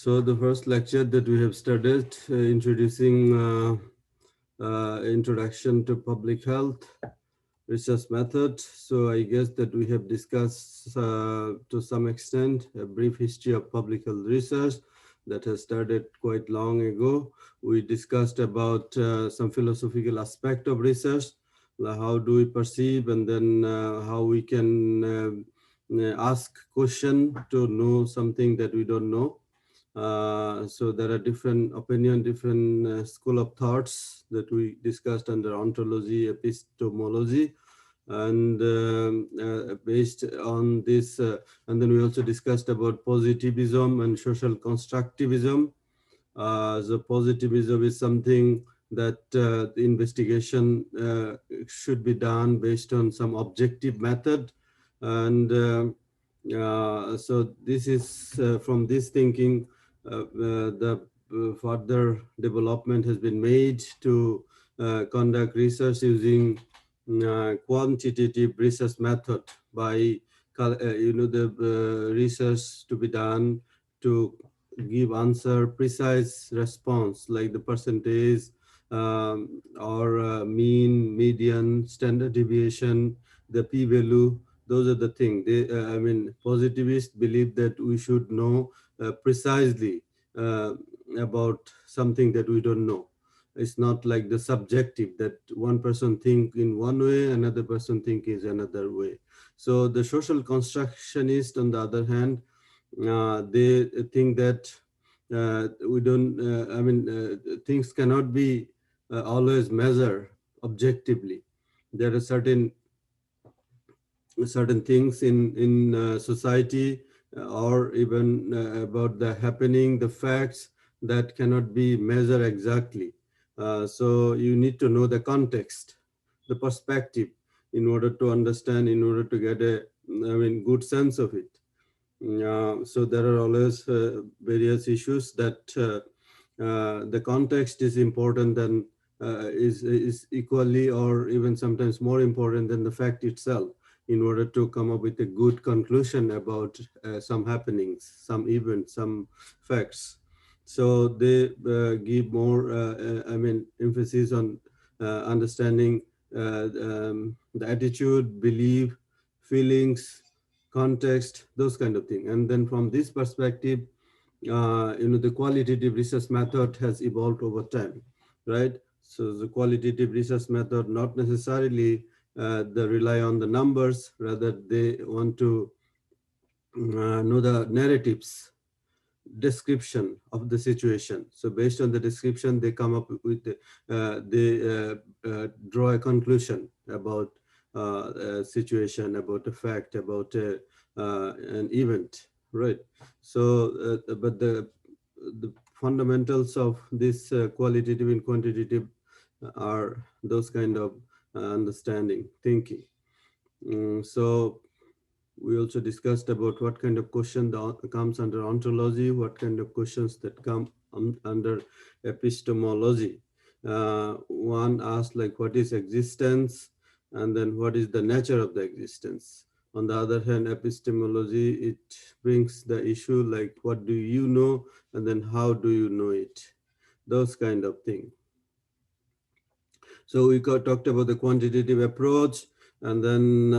So the first lecture that we have started introducing introduction to public health research method. So I guess that we have discussed to some extent a brief history of public health research that has started quite long ago. We discussed about some philosophical aspect of research, like how do we perceive, and then how we can ask question to know something that we don't know. So there are different opinion, different school of thoughts that we discussed under ontology, epistemology, and based on this, and then we also discussed about positivism and social constructivism. So positivism is something that the investigation should be done based on some objective method, and so this is from this thinking the further development has been made to conduct research using quantitative research method by the research to be done to give answer precise response like the percentage or mean, median, standard deviation, the p-value. Those are the things. I mean, positivists believe that we should know precisely uh, about something that we don't know. It's not like the subjective that one person think in one way, another person think is another way. So the social constructionist, on the other hand, they think that we don't, things cannot be always measured objectively. There are certain things in society or even about the happening, the facts that cannot be measured exactly. So you need to know the context, the perspective, in order to understand, in order to get a, good sense of it. So there are always various issues that the context is important than is equally or even sometimes more important than the fact itself in order to come up with a good conclusion about some happenings, some events, some facts. So they give more, emphasis on understanding the attitude, belief, feelings, context, those kind of things. And then from this perspective, the qualitative research method has evolved over time, right? So the qualitative research method not necessarily they rely on the numbers, rather they want to know the narratives, description of the situation. So based on the description, they come up with they draw a conclusion about a situation, about a fact, about an event, right? So, but the fundamentals of this qualitative and quantitative are those kind of understanding, thinking. So we also discussed about what kind of question comes under ontology, what kind of questions that come under epistemology. One asked like, what is existence? And then what is the nature of the existence? On the other hand, epistemology, it brings the issue like, what do you know? And then how do you know it? Those kind of things. So we talked about the quantitative approach, and then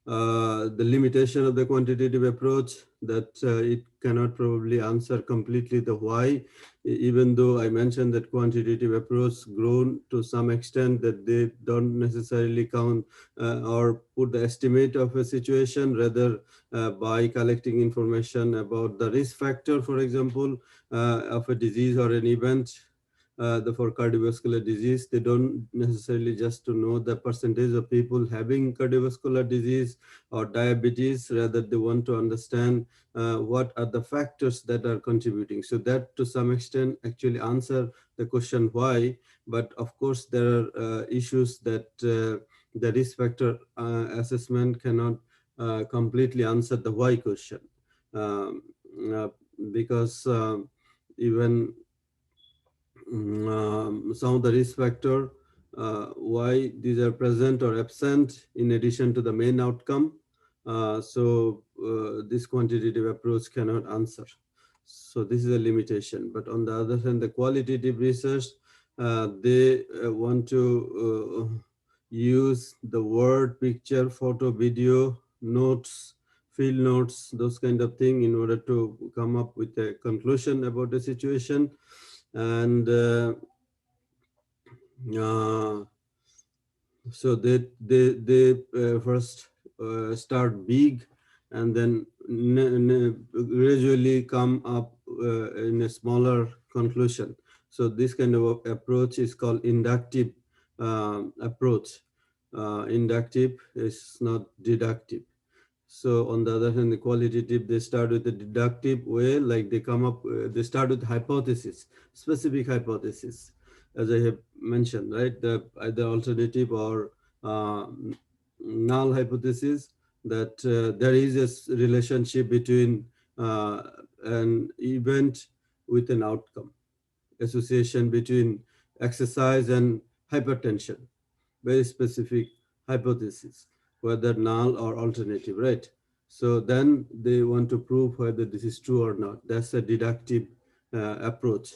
the limitation of the quantitative approach, that it cannot probably answer completely the why, even though I mentioned that quantitative approach grown to some extent that they don't necessarily count or put the estimate of a situation, rather by collecting information about the risk factor, for example, of a disease or an event. For cardiovascular disease, they don't necessarily just to know the percentage of people having cardiovascular disease or diabetes, rather they want to understand what are the factors that are contributing. So that to some extent actually answer the question why, but of course there are issues that the risk factor assessment cannot completely answer the why question. Um, uh, because even some of the risk factor, why these are present or absent in addition to the main outcome. So this quantitative approach cannot answer. So this is a limitation. But on the other hand, the qualitative research, they want to use the word, picture, photo, video, notes, field notes, those kind of thing in order to come up with a conclusion about the situation. And uh, so they first start big and then gradually come up in a smaller conclusion. So this kind of approach is called inductive approach. Inductive is not deductive. So on the other hand, the qualitative, they start with a deductive way, like they come up, they start with hypothesis, specific hypothesis, as I have mentioned, right? The either alternative or uh, null hypothesis, that there is a relationship between an event with an outcome, association between exercise and hypertension, very specific hypothesis, whether null or alternative, right? So then they want to prove whether this is true or not. That's a deductive approach,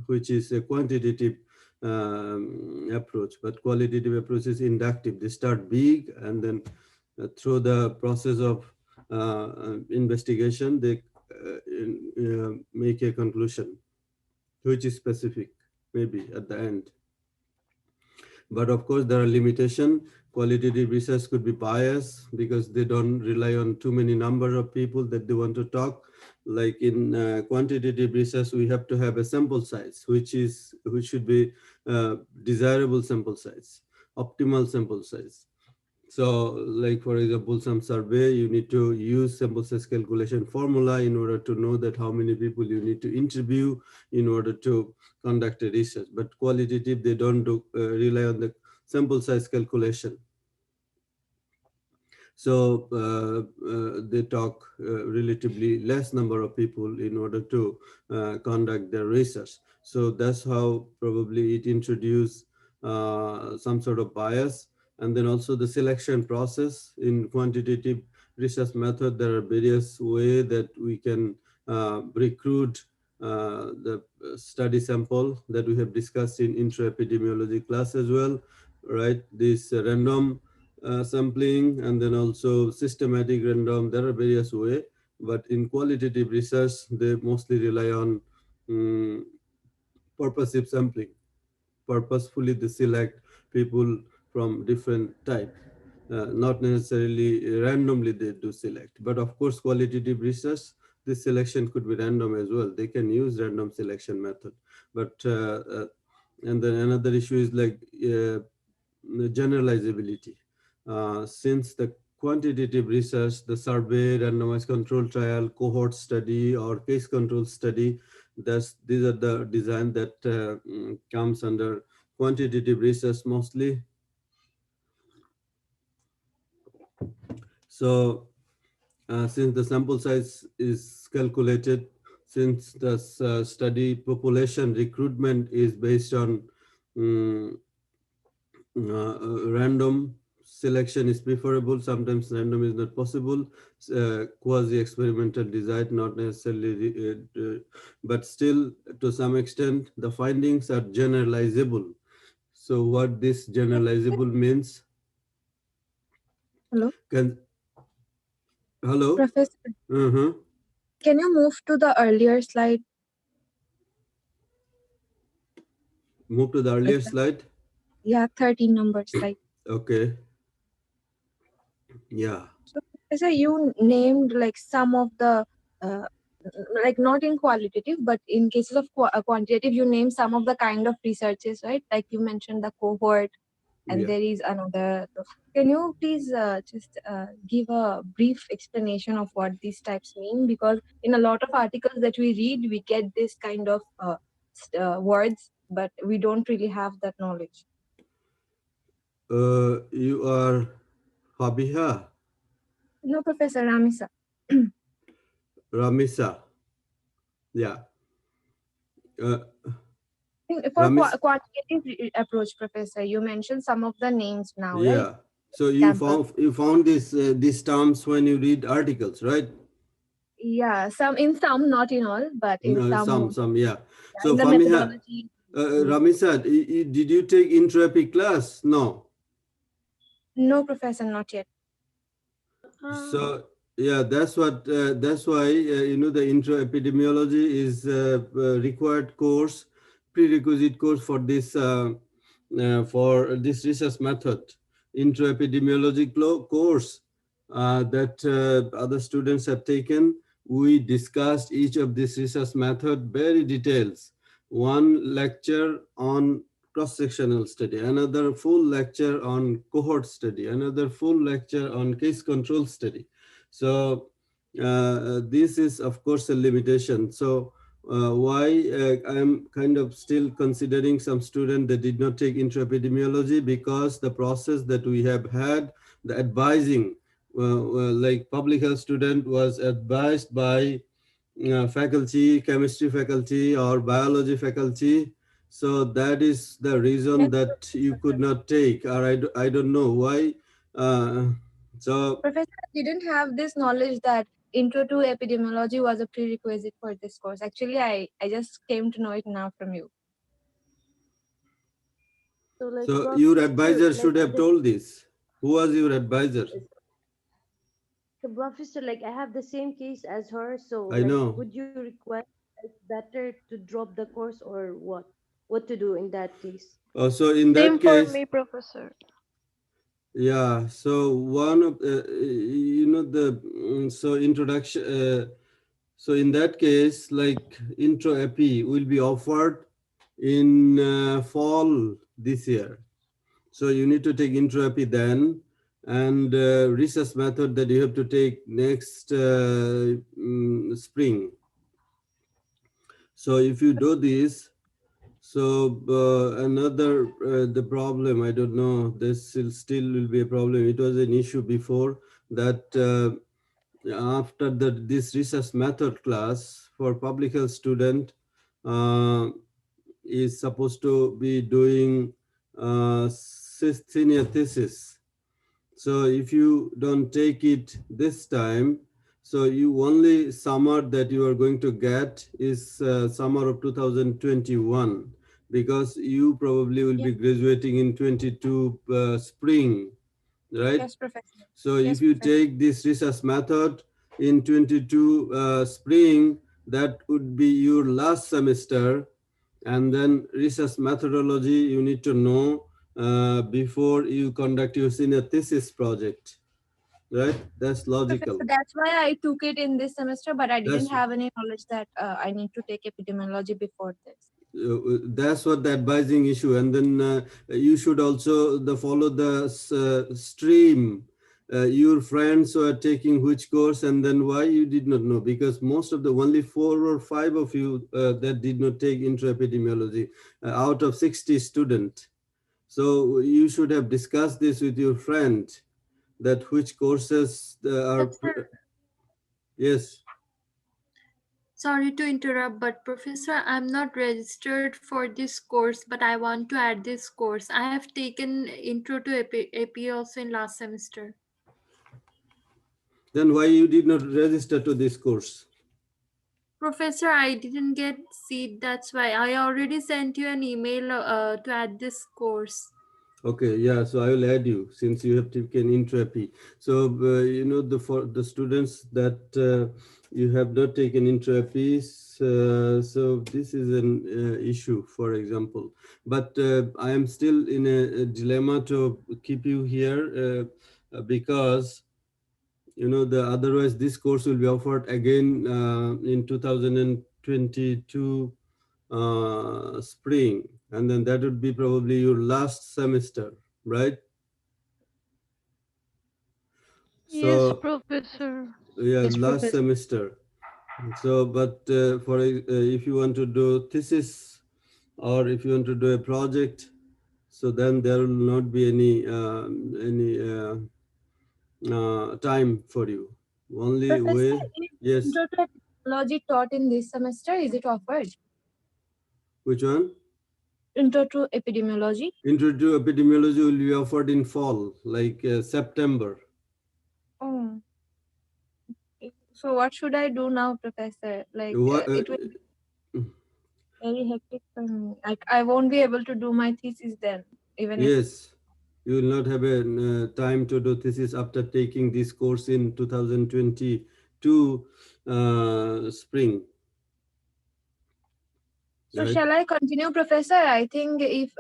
which is a quantitative approach. But qualitative approach is inductive. They start big and then through the process of investigation, they make a conclusion, which is specific, maybe at the end. But of course, there are limitations. Qualitative research could be biased because they don't rely on too many number of people that they want to talk. Like in quantitative research, we have to have a sample size, which should be desirable sample size, optimal sample size. So like, for example, some survey, you need to use sample size calculation formula in order to know that how many people you need to interview in order to conduct a research. But qualitative, they don't rely on the sample size calculation. So they talk relatively less number of people in order to conduct their research. So that's how probably it introduced some sort of bias. And then also the selection process in quantitative research method, there are various ways that we can recruit the study sample that we have discussed in intro epidemiology class as well, right? This random sampling and then also systematic random. There are various ways, but in qualitative research, they mostly rely on purposive sampling. Purposefully, they select people from different type. Not necessarily randomly they do select, but of course, qualitative research, this selection could be random as well. They can use random selection method, but and then another issue is like generalizability. Since the quantitative research, the survey, randomized control trial, cohort study, or case control study, these are the design that comes under quantitative research mostly. So since the sample size is calculated, since the study population recruitment is based on um, random selection is preferable. Sometimes random is not possible. Quasi-experimental design, not necessarily, but still to some extent, the findings are generalizable. So what this generalizable means? Hello, Can, hello? Professor. Uh-huh. Can you move to the earlier slide? Move to the Like earlier the, slide. yeah, 13 number slide. Okay. Yeah. So, Professor, you named like some of the, uh, like not in qualitative, but in cases of quantitative, you named some of the kind of researches, right? Like you mentioned the cohort, and Yeah. there is another. Can you please just give a brief explanation of what these types mean? Because in a lot of articles that we read, we get this kind of words, but we don't really have that knowledge. You are Fabiha, No, Professor Ramisa. Ramisa. Yeah. Uh, For Ramis. quantitative approach, Professor, you mentioned some of the names now, right? Yeah. So Example. you found these terms when you read articles, right? Yeah, some, not in all, but in No, some, some, yeah. yeah, So in the Famiha, methodology. Ramisa, did you take intro-epi class? No. No, professor, not yet. So yeah, that's why the intro epidemiology is required course, prerequisite course for this research method. Intro epidemiology course that other students have taken. We discussed each of this research method very details. One lecture on cross-sectional study, another full lecture on cohort study, another full lecture on case control study. So this is of course a limitation. So why I'm kind of still considering some students that did not take intro epidemiology, because the process that we have had, the advising, like public health student was advised by faculty, chemistry faculty or biology faculty. So that is the reason Yes, that you could not take, or I don't know why. Uh, so professor, I didn't have this knowledge that intro to epidemiology was a prerequisite for this course. Actually, I just came to know it now from you. So like so your professor, advisor like should have told this. Who was your advisor? the professor, like I have the same case as her. So I like, know. would you request like, better to drop the course or what? What to do in that case? So in that Same for case, me, professor. yeah. So one of the so introduction. So in that case, like intro epi will be offered in fall this year. So you need to take intro epi then, and research method that you have to take next spring. So if you do this, so another the problem, I don't know, this will be a problem. It was an issue before that after this research method class for public health student uh, is supposed to be doing senior thesis. So if you don't take it this time, so you only summer that you are going to get is summer of 2021, because you probably will Yes, be graduating in 22 spring, right? yes, professor. So Yes, if you professor. take this research method in 22 spring, that would be your last semester. And then research methodology you need to know before you conduct your senior thesis project, right? That's Professor, logical. that's why I took it in this semester, but I didn't That's have any knowledge that I need to take epidemiology before this. that's what the advising issue. And then you should also follow the stream, your friends who are taking which course, and then why you did not know, because most of the only 4 or 5 of you that did not take intro epidemiology out of 60 students. So you should have discussed this with your friend, that which courses are Professor, yes. sorry to interrupt, but Professor, I'm not registered for this course, but I want to add this course. I have taken Intro to AP also in last semester. Then why you did not register to this course? Professor, I didn't get seat. That's why I already sent you an email to add this course. Okay, yeah, so I will add you since you have taken intro epi. So for the students that you have not taken intro epis, so this is an issue, for example. But I am still in a dilemma to keep you here because the otherwise this course will be offered again in 2022 spring, and then that would be probably your last semester, right? Yes, So Professor. yeah, Yes, last professor. semester. So but if you want to do thesis, or if you want to do a project, so then there will not be any time for you. Only Professor, way. is Yes. intro to epidemiology taught in this semester? Is it offered? Which one? Intro to epidemiology? Intro to epidemiology will be offered in fall, like September. Oh, So what should I do now, Professor? Like What, it will be very hectic for me. Like I won't be able to do my thesis then, even if yes, you will not have a time to do thesis after taking this course in 2022 spring. so Right? shall I continue, Professor? I think if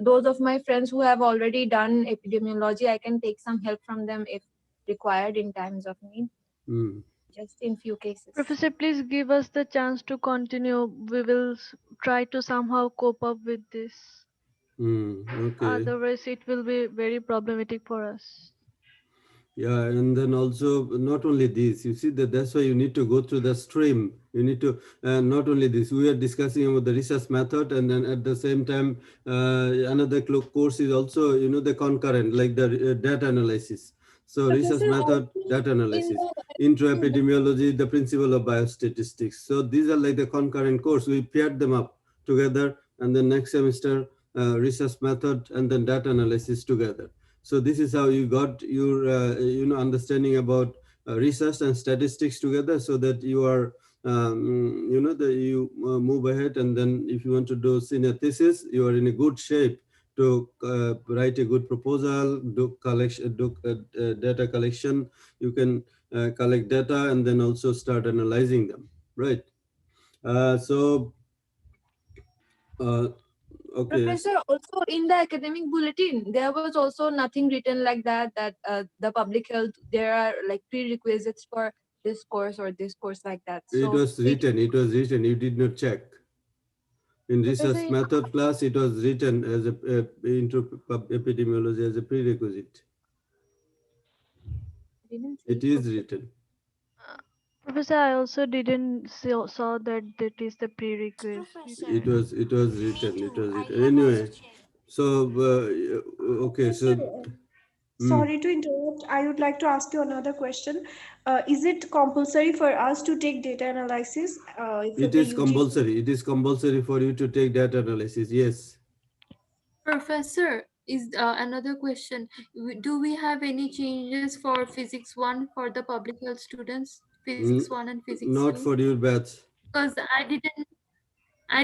those of my friends who have already done epidemiology, I can take some help from them if required in times of need, Mm. just in few cases. Professor, please give us the chance to continue. We will try to somehow cope up with this. Okay. Otherwise, it will be very problematic for us. Yeah, and then also not only this, you see that's why you need to go through the stream. You need to not only this. We are discussing about the research method, and then at the same time, another course is also the concurrent, like the data analysis. So research Professor, method, data analysis, intro epidemiology, the principle of biostatistics. So these are like the concurrent course. We paired them up together, and then next semester research method and then data analysis together. So this is how you got your understanding about research and statistics together, so that you are you move ahead, and then if you want to do senior thesis, you are in a good shape to write a good proposal, do collection, do data collection. You can collect data and then also start analyzing them, right? So okay. Professor, also in the academic bulletin, there was also nothing written like that, that the public health, there are like prerequisites for this course or this course like that. It So was written. It was written. You did not check. In research Professor, method class, it was written as into epidemiology as a prerequisite. didn't see It is written. Professor, I also didn't saw that that is the prerequisite. It was. It was written. It was written. Anyway, so okay. Professor, So mm, sorry to interrupt. I would like to ask you another question. Is it compulsory for us to take data analysis for it the is UGC? compulsory. It is compulsory for you to take data analysis. Yes. Professor, is another question. Do we have any changes for physics 1 for the public health students? Physics Mm, 1 and physics not 2? for your batch. Because I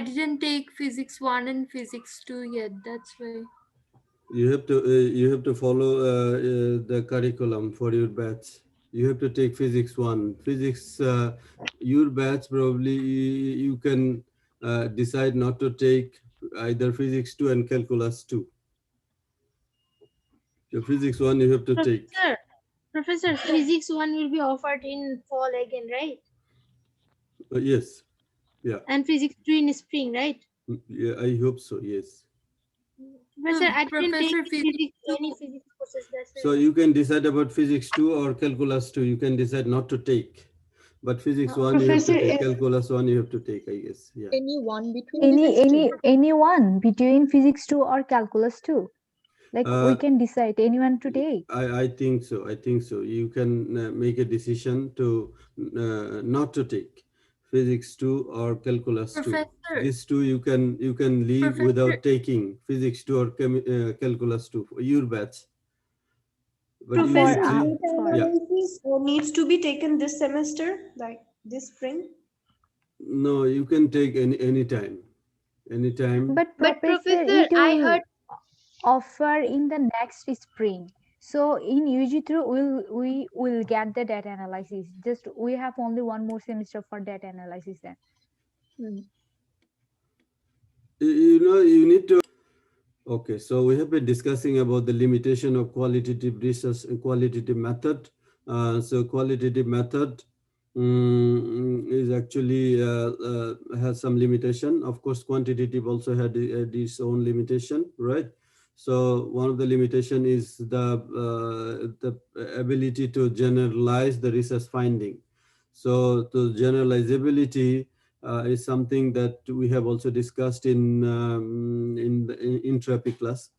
didn't take physics 1 and physics 2 yet. That's why. You have to follow the curriculum for your batch. You have to take physics 1. Physics, your batch probably you can decide not to take either physics 2 and calculus 2. So physics 1 you have to take. Professor, physics 1 will be offered in fall again, right? Yes. Yeah. And physics 2 in spring, right? Yeah, I hope so. Yes. Professor, I didn't take Professor, physics 2. any physics courses. That's So why. you can decide about physics 2 or calculus 2. You can decide not to take. But physics 1 you have to Professor, take. is Calculus 1 you have to take, I guess. Yeah. anyone physics 2 or calculus 2? Like we Uh, can decide anyone to take. I think so. I think so. You can make a decision to not to take physics 2 or calculus 2. Professor, These two you can leave Professor, without taking physics 2 or calculus 2 for your batch. But For usually Professor, three. data Yeah. analysis needs to be taken this semester, like this spring. No, you can take any time. Anytime. But But professor, Professor, it I will heard offer in the next spring. So in UG through we will get the data analysis. Just we have only one more semester for data analysis then. You need to. Okay, so we have been discussing about the limitation of qualitative research and qualitative method. So qualitative method is actually has some limitation. Of course, quantitative also had its own limitation, right? So one of the limitation is the ability to generalize the research finding. So the generalizability is something that we have also discussed in the intra-epi class.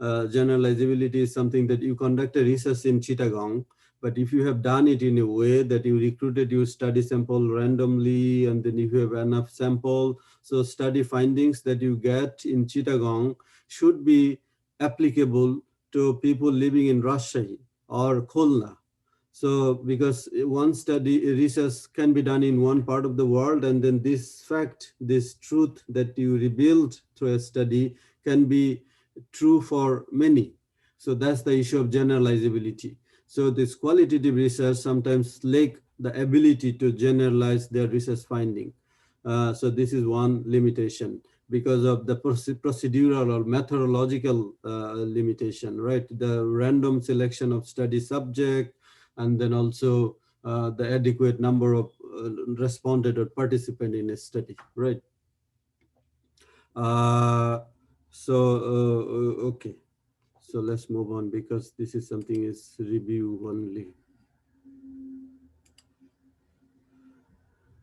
Generalizability is something that you conduct a research in Chittagong, but if you have done it in a way that you recruited your study sample randomly, and then if you have enough sample, so study findings that you get in Chittagong should be applicable to people living in Rajshahi or Khulna. So because one study research can be done in one part of the world, and then this fact, this truth that you revealed through a study can be true for many. So that's the issue of generalizability. So this qualitative research sometimes lack the ability to generalize their research finding. So this is one limitation because of the procedural or methodological limitation, right? The random selection of study subject, and then also the adequate number of responded or participant in a study, right? Okay, so let's move on because this is something is review only.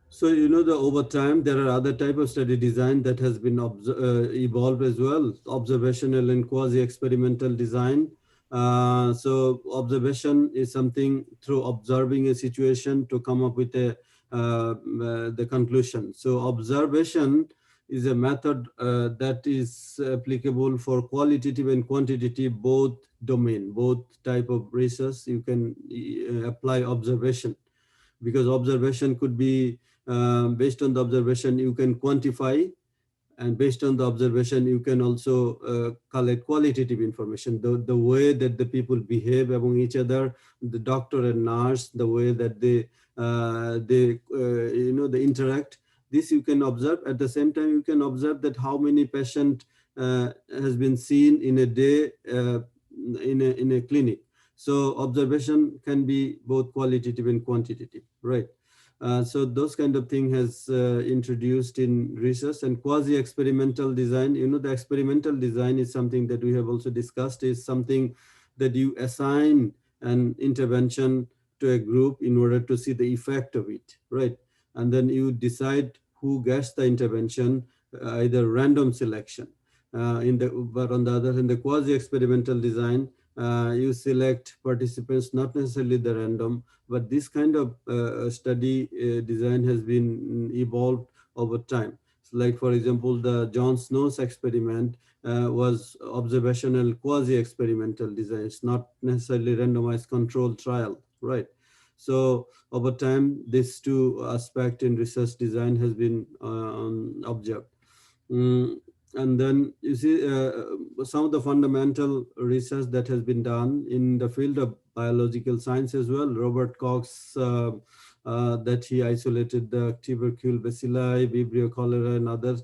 So, you know, over time, there are other type of study design that has been evolved as well, observational and quasi-experimental design. So observation is something through observing a situation to come up with the conclusion. So observation is a method that is applicable for qualitative and quantitative both domain, both type of research. You can apply observation, because observation could be based on the observation you can quantify, and based on the observation you can also collect qualitative information, the way that the people behave among each other, the doctor and nurse, the way that they they interact. This you can observe. At the same time, you can observe that how many patient has been seen in a day in a clinic. So observation can be both qualitative and quantitative, right? So those kind of thing has introduced in research. And quasi-experimental design, you know, the experimental design is something that we have also discussed, is something that you assign an intervention to a group in order to see the effect of it, right? And then you decide who gets the intervention, either random selection. But on the other hand, the quasi-experimental design, you select participants, not necessarily the random, but this kind of study design has been evolved over time. So like, for example, the John Snow's experiment was observational quasi-experimental design. It's not necessarily randomized controlled trial, right? So over time, these two aspects in research design has been observed. And then you see some of the fundamental research that has been done in the field of biological science as well. Robert Cox, that he isolated the tubercle bacilli, Vibrio cholera, and others.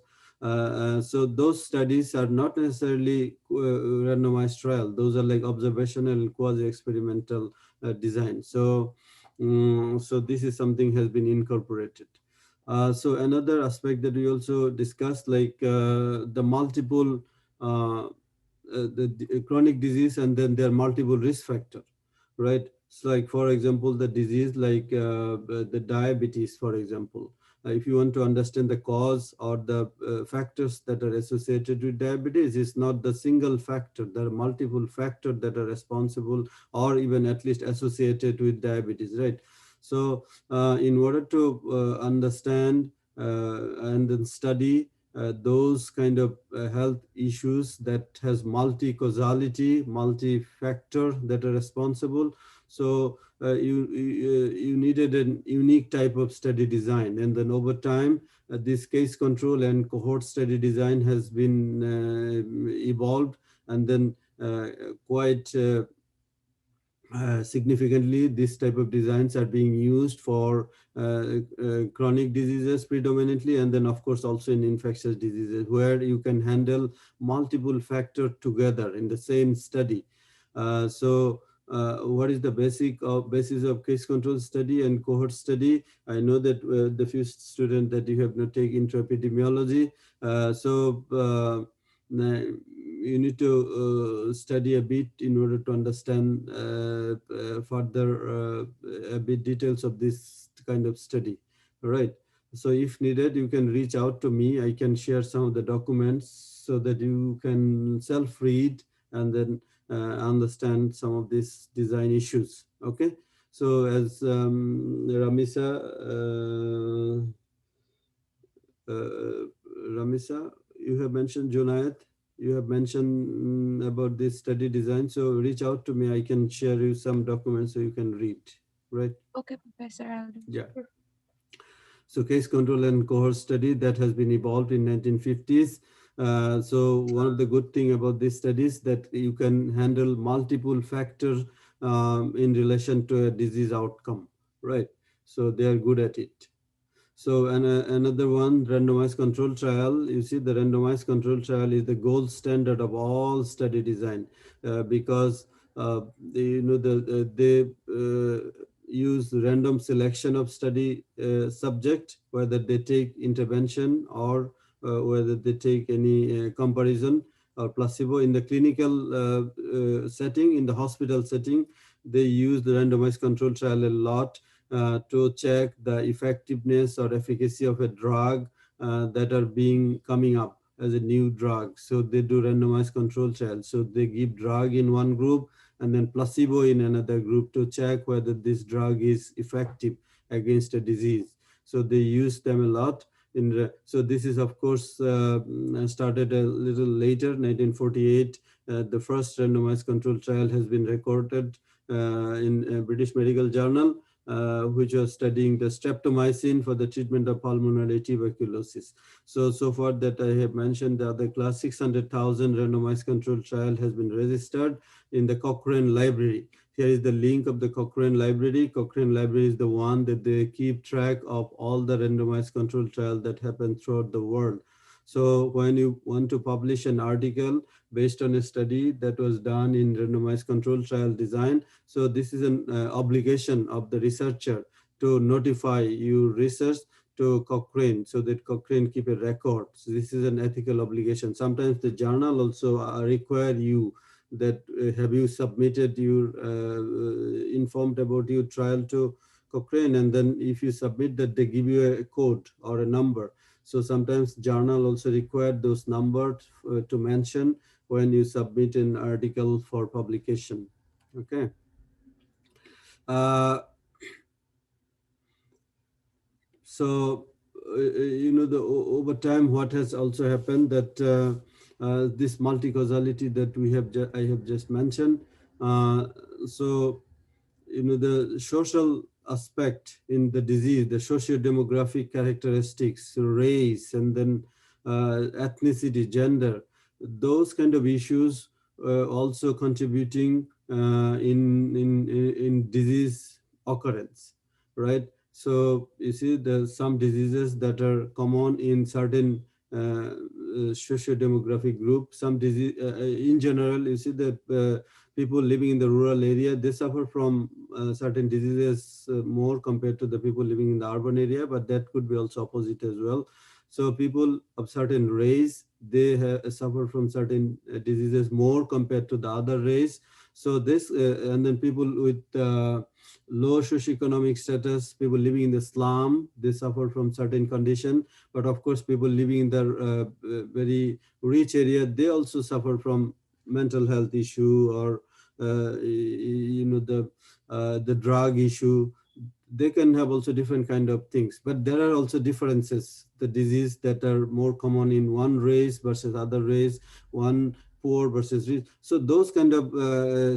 So those studies are not necessarily randomized trial. Those are like observational and quasi-experimental design. So, so this is something has been incorporated. So another aspect that we also discussed, like the multiple the chronic disease, and then there are multiple risk factor, right? So like, for example, the disease like the diabetes, for example. If you want to understand the cause or the factors that are associated with diabetes, it's not the single factor. There are multiple factors that are responsible or even at least associated with diabetes, right? So in order to understand and then study those kind of health issues that has multi-causality, multi-factor that are responsible. So you needed a unique type of study design. And then over time, this case control and cohort study design has been evolved, and then quite significantly, this type of designs are being used for chronic diseases predominantly, and then of course also in infectious diseases, where you can handle multiple factors together in the same study. What is the basis of case control study and cohort study? I know that the few students that you have not taken into epidemiology, you need to study a bit in order to understand further a bit details of this kind of study, right? So if needed, you can reach out to me. I can share some of the documents so that you can self-read and then understand some of these design issues, okay? So as Ramisa, you have mentioned, Junaid, you have mentioned about this study design. So reach out to me. I can share you some documents so you can read. right? Okay, Professor, I'll do. Yeah. So case control and cohort study that has been evolved in 1950s. So one of the good thing about these studies that you can handle multiple factors in relation to a disease outcome, right? So they are good at it. So another one, randomized control trial. You see, the randomized control trial is the gold standard of all study design because they use random selection of study subject, whether they take intervention or whether they take any comparison or placebo. In the clinical setting, in the hospital setting, they use the randomized control trial a lot to check the effectiveness or efficacy of a drug that are being coming up as a new drug. So they do randomized control trials. So they give drug in one group and then placebo in another group to check whether this drug is effective against a disease. So they use them a lot. So this is of course started a little later, 1948. The first randomized control trial has been recorded in British Medical Journal, which was studying the streptomycin for the treatment of pulmonary tuberculosis. So far that I have mentioned, the other class 600,000 randomized control trial has been registered in the Cochrane Library. Here is the link of the Cochrane Library. Cochrane Library is the one that they keep track of all the randomized control trials that happen throughout the world. So when you want to publish an article based on a study that was done in randomized control trial design, so this is an obligation of the researcher to notify your research to Cochrane so that Cochrane keep a record. So this is an ethical obligation. Sometimes the journal also require you that have you submitted your informed about your trial to Cochrane, and then if you submit that, they give you a code or a number. So sometimes journal also require those numbers to mention when you submit an article for publication. Okay. So over time, what has also happened that this multi-causality that I have just mentioned. So the social aspect in the disease, the socio-demographic characteristics, race, and then ethnicity, gender, those kind of issues also contributing in disease occurrence, right? So you see there's some diseases that are common in certain socio-demographic group. Some disease in general, you see that people living in the rural area, they suffer from certain diseases more compared to the people living in the urban area, but that could be also opposite as well. So people of certain race, they suffer from certain diseases more compared to the other race. So this, and then people with low socioeconomic status, people living in the slum, they suffer from certain condition. But of course, people living in the very rich area, they also suffer from mental health issue or the drug issue. They can have also different kind of things, but there are also differences. The disease that are more common in one race versus other race, one poor versus rich. So those kind of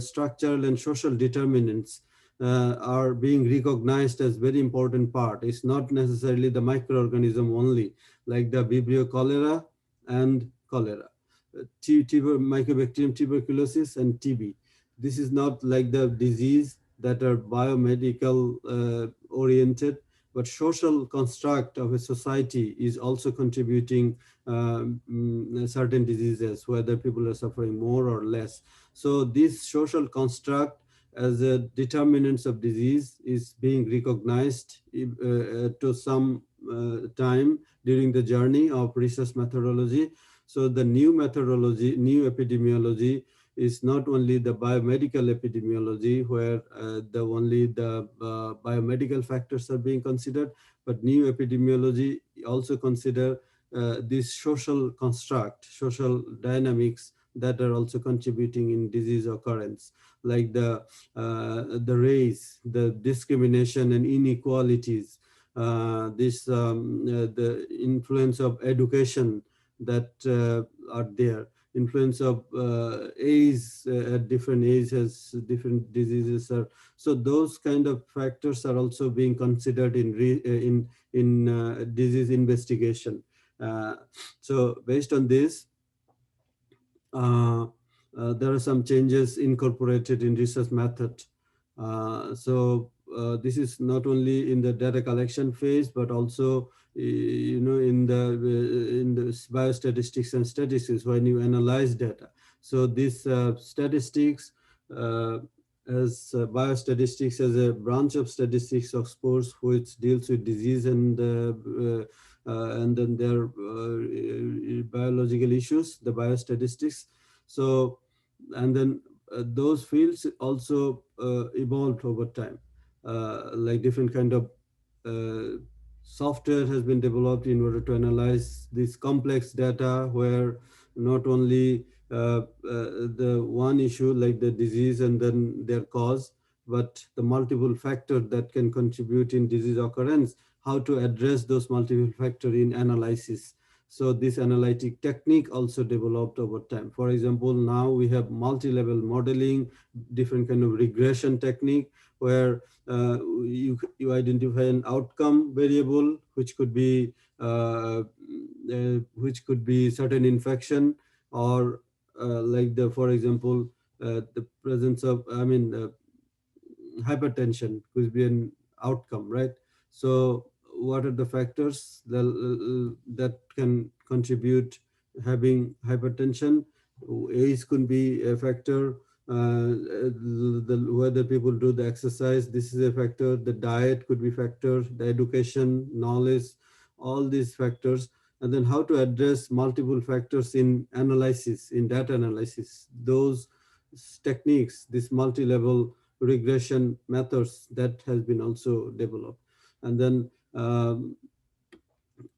structural and social determinants are being recognized as very important part. It's not necessarily the microorganism only, like the Vibrio cholera and cholera, Mycobacterium tuberculosis and TB. This is not like the disease that are biomedical oriented, but social construct of a society is also contributing certain diseases, whether people are suffering more or less. So this social construct as a determinants of disease is being recognized to some time during the journey of research methodology. So the new methodology, new epidemiology is not only the biomedical epidemiology where only the biomedical factors are being considered, but new epidemiology also consider this social construct, social dynamics that are also contributing in disease occurrence, like the race, the discrimination and inequalities, the influence of education that are there. influence of age at different age has different diseases are, so those kind of factors are also being considered in disease investigation. So based on this, there are some changes incorporated in research method. This is not only in the data collection phase, but also in the biostatistics and statistics when you analyze data. So this statistics as biostatistics as a branch of statistics of sports which deals with disease and then their biological issues, the biostatistics. So, and then those fields also evolved over time. Like different kind of software has been developed in order to analyze this complex data where not only the one issue like the disease and then their cause, but the multiple factors that can contribute in disease occurrence, how to address those multiple factors in analysis. So this analytic technique also developed over time. For example, now we have multi-level modeling, different kind of regression technique where you identify an outcome variable, which could be certain infection or like for example, the presence of, hypertension could be an outcome, right? So what are the factors that can contribute having hypertension? Age could be a factor. Whether people do the exercise, this is a factor. The diet could be factor. The education, knowledge, all these factors. And then how to address multiple factors in analysis, in data analysis. Those techniques, this multi-level regression methods that has been also developed. And then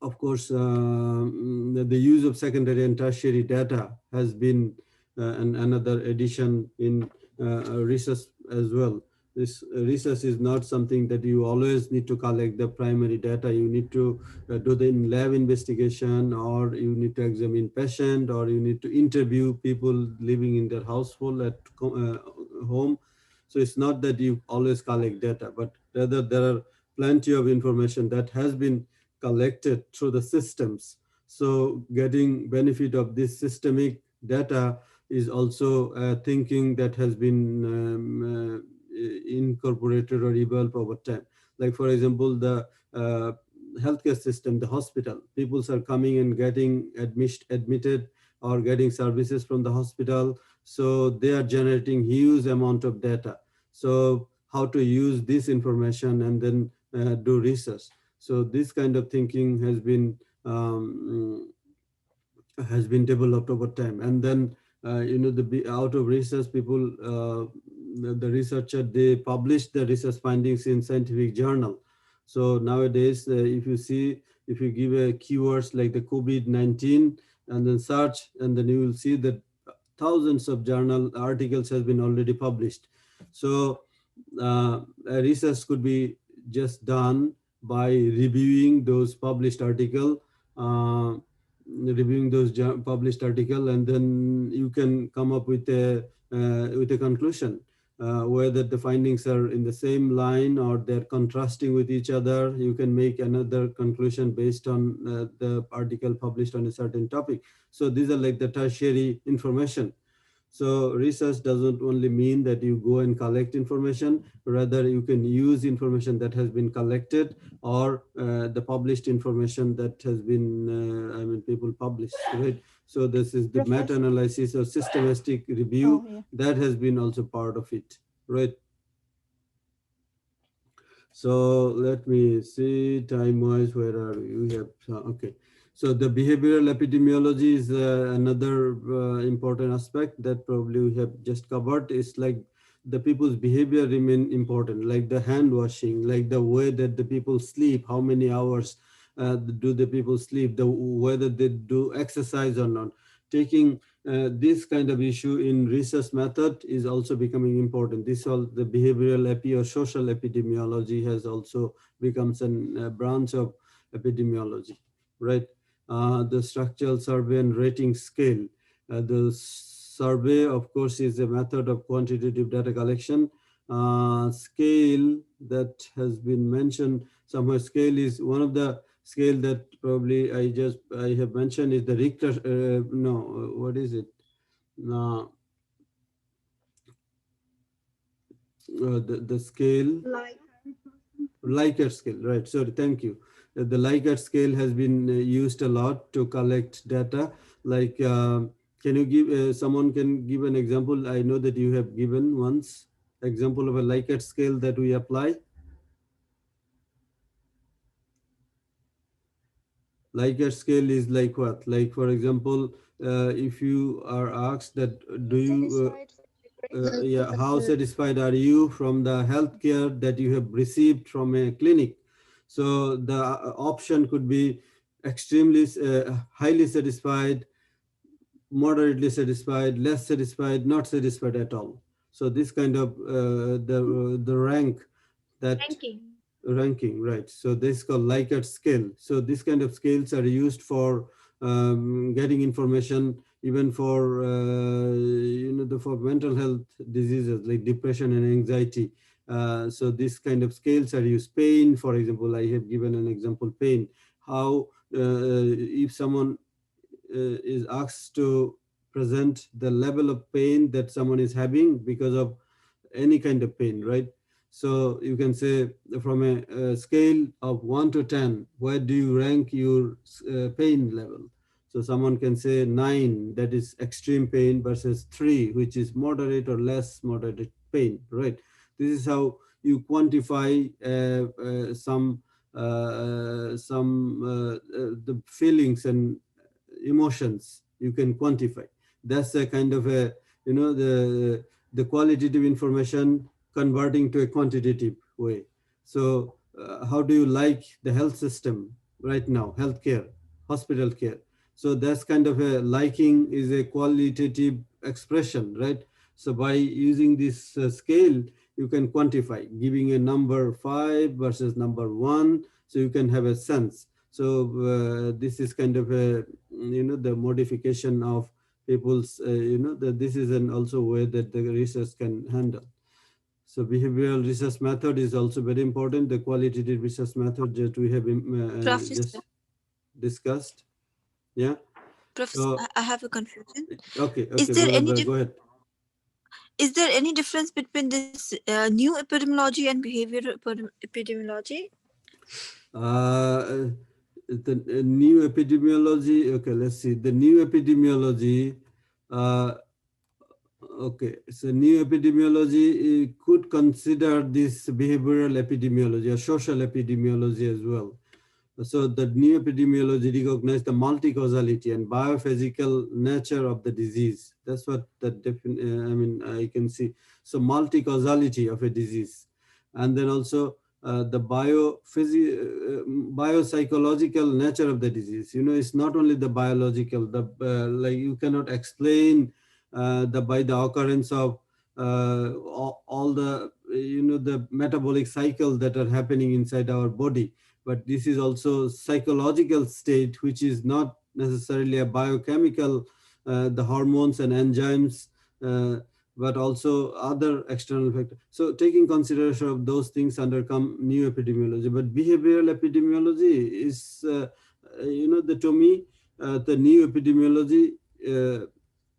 of course the use of secondary and tertiary data has been another addition in research as well. This research is not something that you always need to collect the primary data. You need to do the lab investigation, or you need to examine patient, or you need to interview people living in their household at home. So it's not that you always collect data, but rather there are plenty of information that has been collected through the systems. So getting benefit of this systemic data is also thinking that has been incorporated or evolved over time. Like for example, the healthcare system, the hospital, people are coming and getting admitted or getting services from the hospital. So they are generating huge amount of data. So how to use this information and then do research. So this kind of thinking has been developed over time. And then out of research, people, the researcher, they publish the research findings in scientific journal. So nowadays, if you give a keywords like the COVID-19 and then search, and then you will see that thousands of journal articles has been already published. So research could be just done by reviewing those published article, and then you can come up with a conclusion, whether the findings are in the same line or they're contrasting with each other. You can make another conclusion based on the article published on a certain topic. So these are like the tertiary information. So research doesn't only mean that you go and collect information, rather you can use information that has been collected or the published information that has been, people publish, right? So this is the meta-analysis or systematic review that has been also part of it, right? So let me see time-wise, where are we? We have, okay. So the behavioral epidemiology is another important aspect that probably we have just covered. It's like the people's behavior remain important, like the hand washing, like the way that the people sleep, how many hours do the people sleep, whether they do exercise or not. Taking this kind of issue in research method is also becoming important. This all the behavioral or social epidemiology has also become a branch of epidemiology, right? The structural survey and rating scale. The survey, of course, is a method of quantitative data collection. Scale that has been mentioned somewhere. Scale is one of the scale that probably I have mentioned is the Richter. No, what is it? No, the scale. Likert scale, right? Sorry, thank you. The Likert scale has been used a lot to collect data. Like, can you give someone can give an example? I know that you have given once example of a Likert scale that we apply. Likert scale is like what? Like, for example, if you are asked that, do you yeah, how satisfied are you from the healthcare that you have received from a clinic? So the option could be extremely highly satisfied, moderately satisfied, less satisfied, not satisfied at all. So this kind of the rank that ranking, right? So this is called Likert scale. So this kind of scales are used for getting information, even for for mental health diseases like depression and anxiety. So this kind of scales are used. Pain, for example, I have given an example. Pain. How if someone is asked to present the level of pain that someone is having because of any kind of pain, right? So you can say from a scale of 1 to 10, where do you rank your pain level? So someone can say 9, that is extreme pain, versus 3, which is moderate or less moderate pain, right? This is how you quantify the feelings and emotions you can quantify. That's a kind of a, the qualitative information converting to a quantitative way. So how do you like the health system right now, healthcare, hospital care? So that's kind of a liking is a qualitative expression, right? So by using this scale, you can quantify, giving a number 5 versus number 1, so you can have a sense. So this is kind of a, the modification of people's, this is an also way that the research can handle. So behavioral research method is also very important. The qualitative research method that we have just discussed. Yeah. Professor, So, I have a confusion. okay, Is there any go ahead. is there any difference between this new epidemiology and behavioral epidemiology? The new epidemiology. Okay, let's see. The new epidemiology. Okay, so new epidemiology could consider this behavioral epidemiology or social epidemiology as well. So the new epidemiology recognizes the multi-causality and biophysical nature of the disease. That's what that I can see. So multi-causality of a disease, and then also the biopsychological nature of the disease. It's not only the biological. Like you cannot explain by the occurrence of all the the metabolic cycles that are happening inside our body, but this is also psychological state, which is not necessarily a biochemical, the hormones and enzymes, but also other external factors. So taking consideration of those things under new epidemiology, but behavioral epidemiology is, to me, the new epidemiology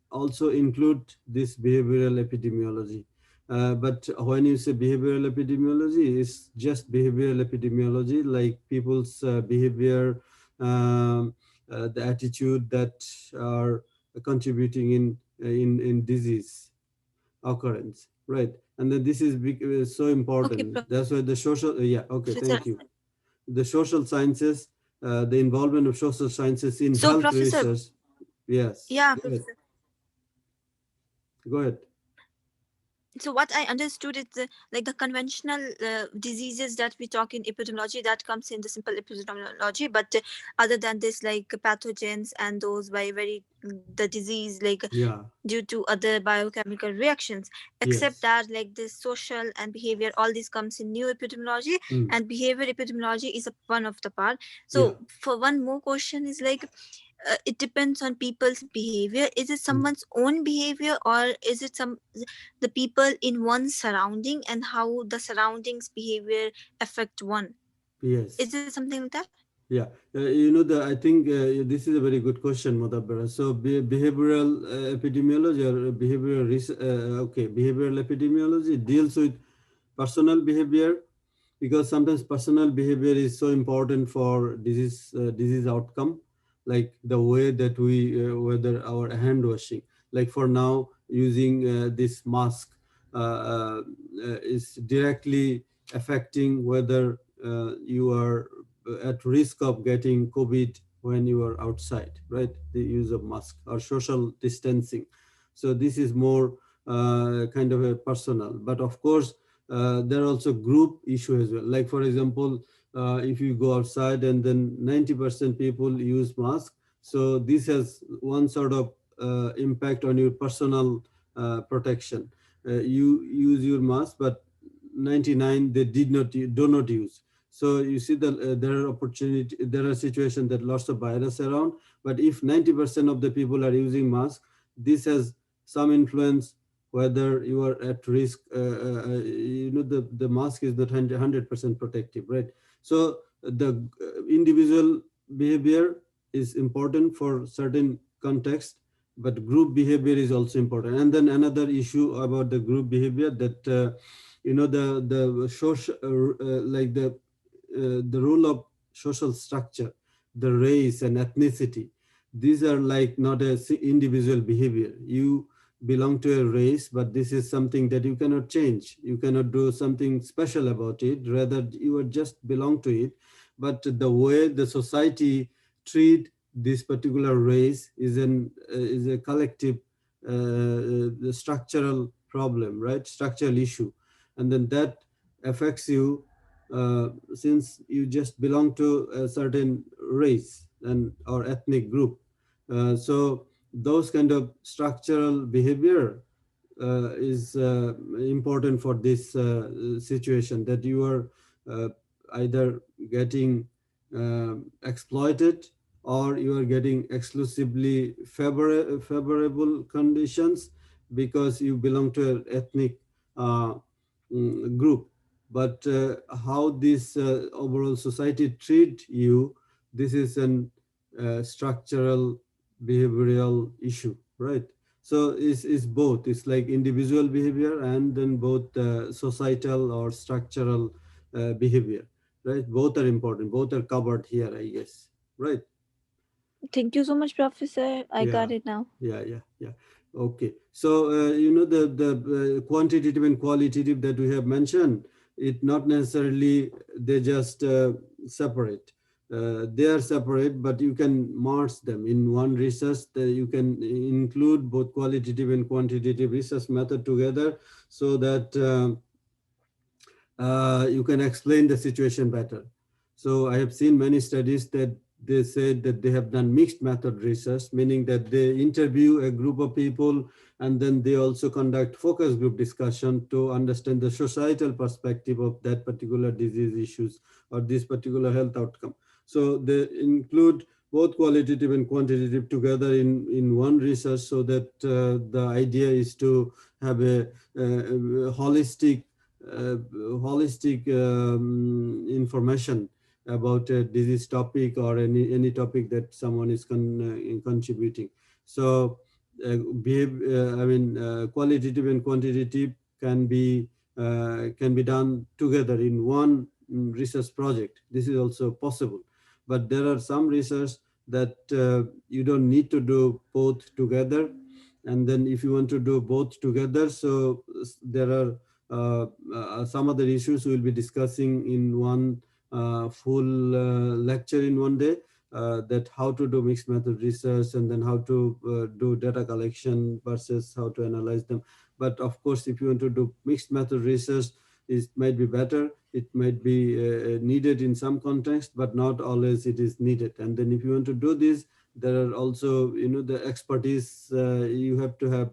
also include this behavioral epidemiology. But when you say behavioral epidemiology, it's just behavioral epidemiology, like people's behavior, the attitude that are contributing in disease occurrence, right? And then this is so important. Okay, That's why the social, yeah, okay, Professor. thank you. The social sciences, the involvement of social sciences in So, health Professor, research. Yes. yeah, Go ahead. Professor. Go ahead. So what I understood is like the conventional diseases that we talk in epidemiology, that comes in the simple epidemiology, but other than this, like pathogens and those by the disease, like Yeah. due to other biochemical reactions, except Yes. that like this social and behavior, all this comes in new epidemiology, and behavior epidemiology is one of the part. So Yeah. for one more question is like, it depends on people's behavior. Is it someone's own behavior, or is it the people in one's surrounding and how the surroundings behavior affect one? Yes. Is it something like that? Yeah, you know, I think this is a very good question, Mudabbara. So behavioral epidemiology or behavioral epidemiology deals with personal behavior, because sometimes personal behavior is so important for disease outcome, like the way that we whether our hand washing, like for now using this mask is directly affecting whether you are at risk of getting COVID when you are outside, right? The use of mask or social distancing. So this is more kind of a personal, but of course there are also group issue as well. Like for example, if you go outside and then 90% people use mask, so this has one sort of impact on your personal protection. You use your mask, but 99 they do not use. So you see that there are situations that lots of virus around, but if 90% of the people are using mask, this has some influence whether you are at risk. You know, the mask is not 100% protective, right? So the individual behavior is important for certain context, but group behavior is also important. And then another issue about the group behavior, that you know, the social like the role of social structure, the race and ethnicity, these are like not a individual behavior. You belong to a race, but this is something that you cannot change. You cannot do something special about it. Rather, you are just belong to it. But the way the society treat this particular race is a collective structural problem, right? Structural issue, and then that affects you since you just belong to a certain race and or ethnic group. So those kind of structural behavior is important for this situation, that you are either getting exploited or you are getting exclusively favorable conditions because you belong to an ethnic uh, group. But how this overall society treat you, this is an structural behavioral issue, right? So it's both. It's like individual behavior and then both societal or structural behavior, right? Both are important. Both are covered here, I guess, right? Thank you so much, Professor. I Yeah, got it now. yeah. Okay. So you know, the quantitative and qualitative that we have mentioned, it not necessarily they just separate. They are separate, but you can merge them in one research. You can include both qualitative and quantitative research method together, so that you can explain the situation better. So I have seen many studies that they said that they have done mixed method research, meaning that they interview a group of people and then they also conduct focus group discussion to understand the societal perspective of that particular disease issues or this particular health outcome. So they include both qualitative and quantitative together in one research, so that the idea is to have a holistic information about a disease topic or any topic that someone is contributing. So qualitative and quantitative can be done together in one research project. This is also possible, but there are some research that you don't need to do both together. And then if you want to do both together, so there are some other issues we'll be discussing in one full lecture in one day, that how to do mixed method research and then how to do data collection versus how to analyze them. But of course, if you want to do mixed method research, it might be better. It might be needed in some context, but not always it is needed. And then if you want to do this, there are also, you know, the expertise. You have to have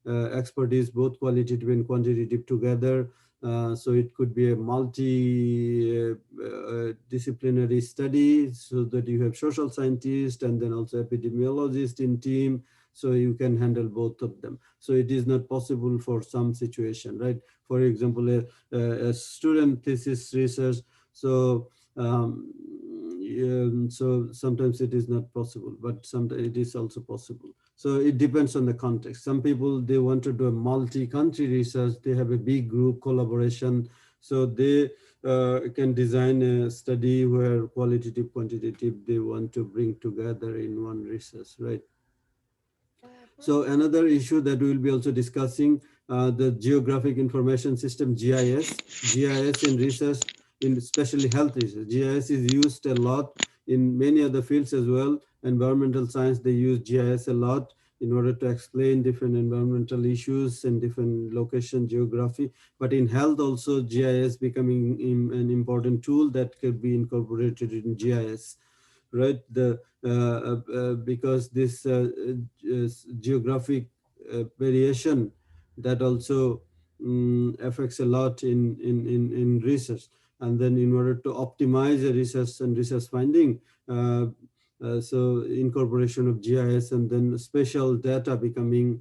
expertise, both qualitative and quantitative together. So it could be a multi-disciplinary study, so that you have social scientists and then also epidemiologist in team, so you can handle both of them. So it is not possible for some situation, right? For example, a student thesis research, so so sometimes it is not possible, but sometimes it is also possible. So it depends on the context. Some people, they want to do a multi-country research, they have a big group collaboration, so they can design a study where qualitative, quantitative, they want to bring together in one research, right? So another issue that we will be also discussing, the Geographic Information System, GIS. GIS in research, in especially health research. GIS is used a lot in many other fields as well. Environmental science, they use GIS a lot in order to explain different environmental issues and different location geography. But in health also, GIS becoming an important tool that could be incorporated in GIS, right? Because this geographic variation, that also affects a lot in research. And then in order to optimize the research and research finding, so incorporation of GIS and then spatial data becoming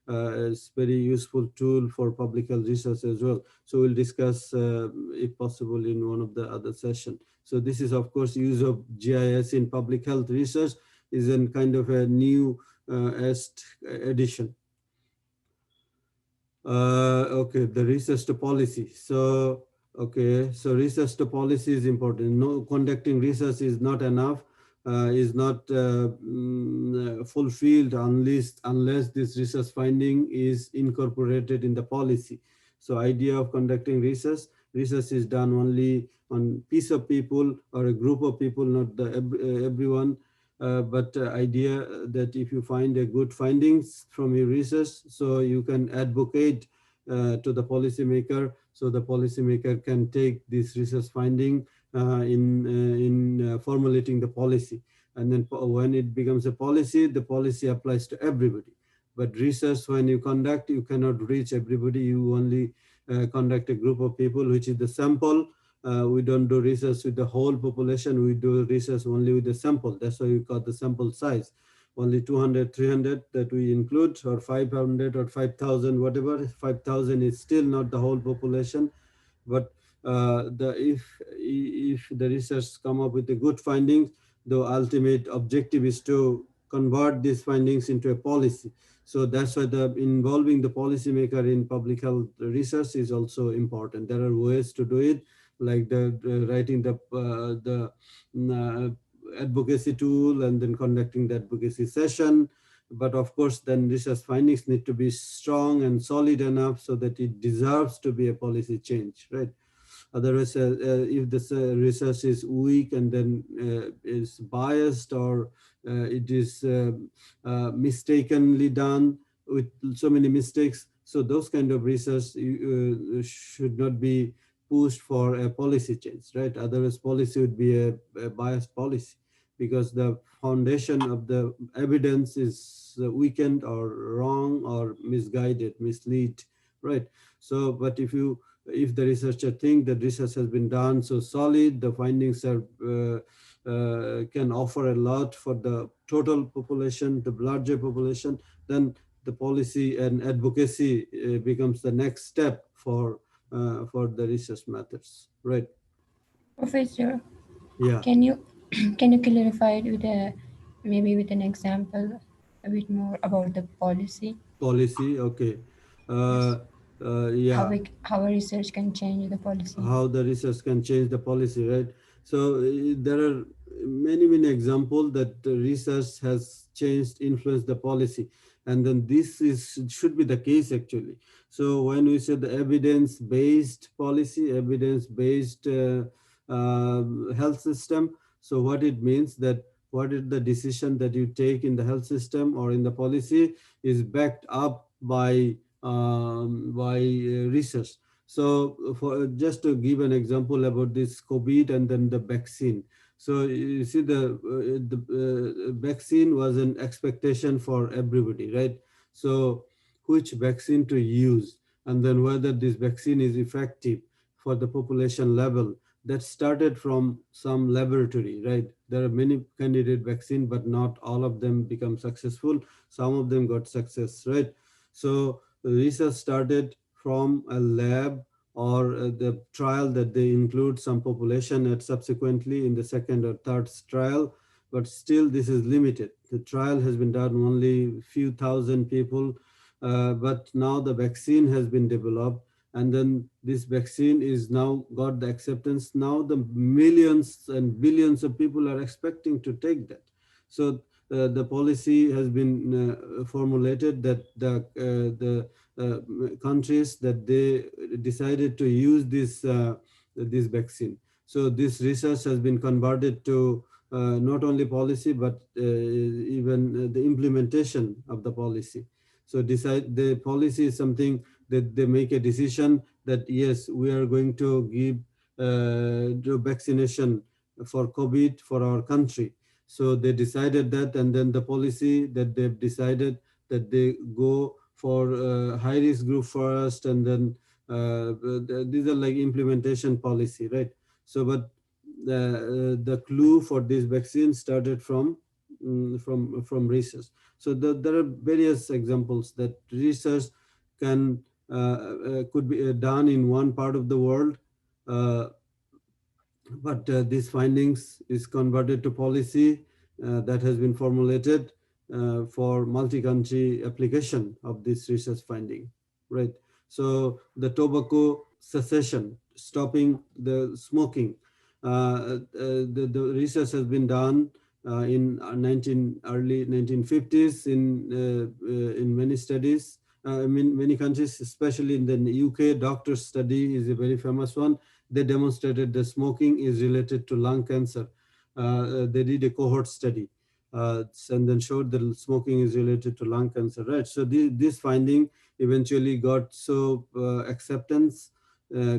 is very useful tool for public health research as well. So we'll discuss if possible in one of the other session. So this is of course use of GIS in public health research is a kind of a new addition. Okay, the research to policy. So okay, so research to policy is important. No, conducting research is not enough. Is not fulfilled unless this research finding is incorporated in the policy. So idea of conducting research is done only on piece of people or a group of people, not the everyone. But idea that if you find a good findings from your research, so you can advocate to the policymaker, so the policymaker can take this research finding in formulating the policy. And then when it becomes a policy, the policy applies to everybody. But research, when you conduct, you cannot reach everybody. You only conduct a group of people, which is the sample. We don't do research with the whole population. We do research only with the sample. That's why we call the sample size. Only 200, 300 that we include, or 500 or 5,000, whatever. 5,000 is still not the whole population. But if the research come up with the good findings, the ultimate objective is to convert these findings into a policy. So that's why the involving the policymaker in public health research is also important. There are ways to do it, like the writing the advocacy tool and then conducting the advocacy session. But of course, then research findings need to be strong and solid enough so that it deserves to be a policy change, right? Otherwise, if the research is weak and then is biased, or it is mistakenly done with so many mistakes, so those kind of research should not be pushed for a policy change, right? Otherwise, policy would be a biased policy, because the foundation of the evidence is weakened or wrong or misguided, mislead, right? So, but if the researcher think that research has been done so solid, the findings are can offer a lot for the total population, the larger population, then the policy and advocacy becomes the next step for the research methods, right? Professor, Yeah. can you clarify it with maybe with an example a bit more about the policy? Policy, okay. Yeah. How a research can change the policy. How the research can change the policy, right? So there are many examples that the research has changed, influenced the policy. And then this should be the case actually. So when we say the evidence-based policy, evidence-based health system, so what it means that what is the decision that you take in the health system or in the policy is backed up by research. So for just to give an example about this COVID and then the vaccine. So you see the vaccine was an expectation for everybody, right? So which vaccine to use? and then whether this vaccine is effective for the population level. That started from some laboratory, right? There are many candidate vaccine, but not all of them become successful. Some of them got success, right? So the research started from a lab or the trial that they include some population and subsequently in the second or third trial, but still this is limited. The trial has been done only few thousand people, but now the vaccine has been developed, and then this vaccine is now got the acceptance. Now the millions and billions of people are expecting to take that. So the policy has been formulated that the countries that they decided to use this vaccine. So this research has been converted to not only policy but even the implementation of the policy. So the policy is something that they make a decision that yes, we are going to give the vaccination for COVID for our country. So they decided that, and then the policy that they've decided that they go for high risk group first, and then these are like implementation policy, right? So, but the clue for this vaccine started from research. So there are various examples that research can could be done in one part of the world, but these findings is converted to policy that has been formulated for multi-country application of this research finding, right? So the tobacco cessation, stopping the smoking, the research has been done in early 1950s in many studies. I mean, many countries, especially in the UK, doctor study is a very famous one. They demonstrated that smoking is related to lung cancer. They did a cohort study and then showed that smoking is related to lung cancer, right? So this finding eventually got so acceptance,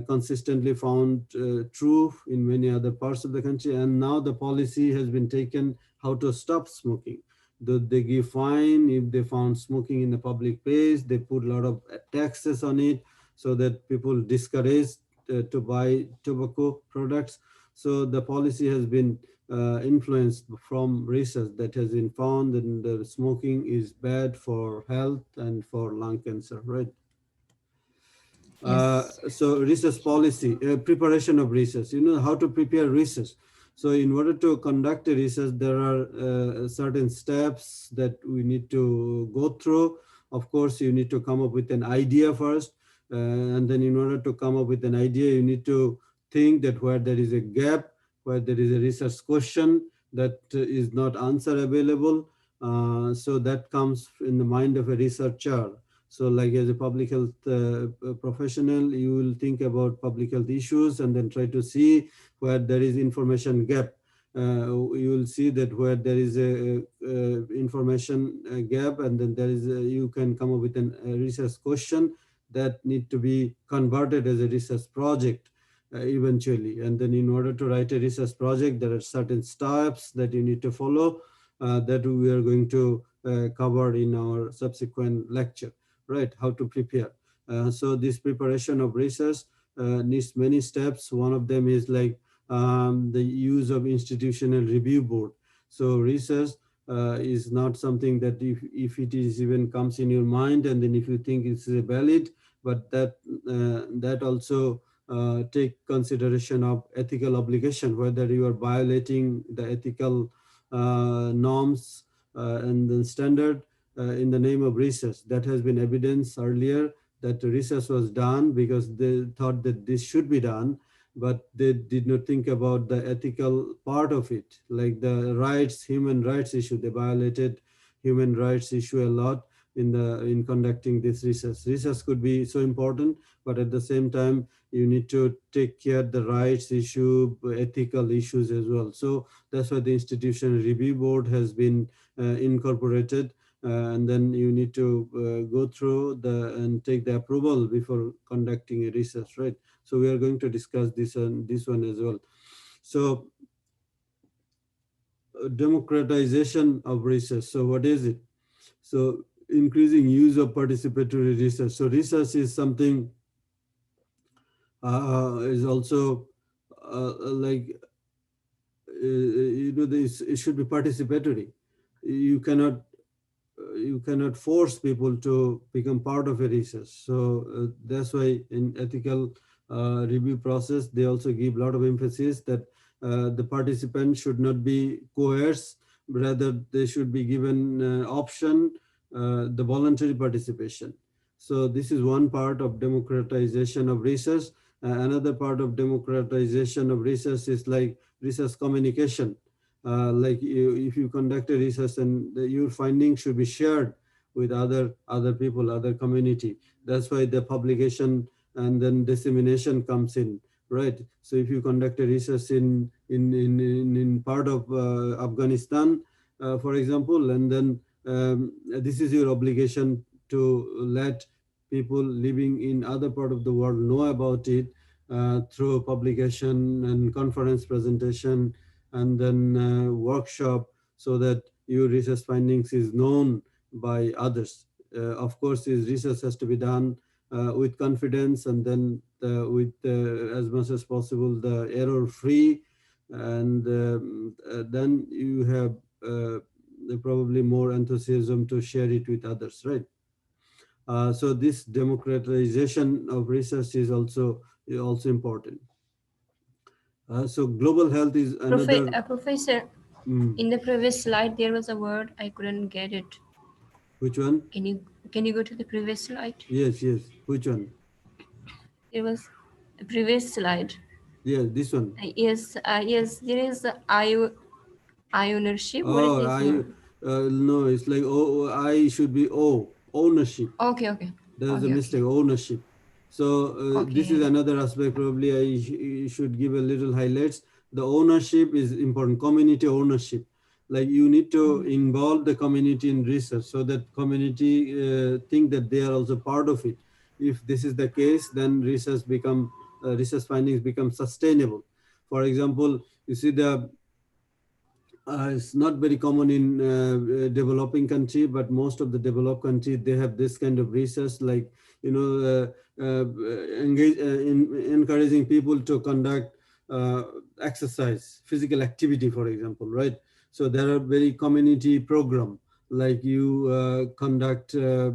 consistently found true in many other parts of the country. And now the policy has been taken how to stop smoking. They give fine if they found smoking in the public place. They put a lot of taxes on it so that people discourage to buy tobacco products. So the policy has been influenced from research that has been found that the smoking is bad for health and for lung cancer, right? Yes. So research policy, preparation of research, how to prepare research. So in order to conduct a research, there are certain steps that we need to go through. Of course, you need to come up with an idea first. And then in order to come up with an idea, you need to think that where there is a gap, where there is a research question that is not answer available. So that comes in the mind of a researcher. So like as a public health professional, you will think about public health issues and then try to see where there is information gap. You will see that where there is a information gap, and then you can come up with a research question that need to be converted as a research project eventually. And then in order to write a research project, there are certain steps that you need to follow that we are going to cover in our subsequent lecture. Right, how to prepare. So this preparation of research needs many steps. One of them is like the use of institutional review board. So research is not something that if it is even comes in your mind and then if you think it's valid, but that also take consideration of ethical obligation, whether you are violating the ethical norms and the standard in the name of research. That has been evidence earlier that research was done because they thought that this should be done, but they did not think about the ethical part of it, like the rights, human rights issue. They violated human rights issue a lot in conducting this research. Research could be so important, but at the same time, you need to take care of the rights issue, ethical issues as well. So that's why the institutional review board has been incorporated. And then you need to go through and take the approval before conducting a research, right? So we are going to discuss this one as well. So democratization of research. So what is it? So increasing use of participatory research. So research is something is also like this, it should be participatory. You cannot force people to become part of a research. So that's why in ethical review process, they also give a lot of emphasis that the participants should not be coerced, rather they should be given option, the voluntary participation. So this is one part of democratization of research. Another part of democratization of research is like research communication. Like if you conduct a research, and your findings should be shared with other people, other community. That's why the publication and then dissemination comes in, right? So if you conduct a research in part of Afghanistan, for example, and then this is your obligation to let people living in other part of the world know about it through publication and conference presentation, and then workshop, so that your research findings is known by others. Of course, this research has to be done with confidence, and then with as much as possible the error free, and then you have probably more enthusiasm to share it with others, right? So this democratization of research is also important. So global health is another. Professor, in the previous slide, there was a word I couldn't get it. Which one? Can you go to the previous slide? Yes. Which one? There was a previous slide. Yeah, this one. Yes. There is ownership. Oh, what is no, it's like I should be ownership. Okay. There's a mistake, ownership. So this is another aspect. Probably I should give a little highlights. The ownership is important. Community ownership. Like you need to involve the community in research, so that community think that they are also part of it. If this is the case, then research findings become sustainable. For example, you see it's not very common in developing country, but most of the developed country, they have this kind of research, like encouraging people to conduct exercise, physical activity, for example, right? So there are very community program, like you conduct a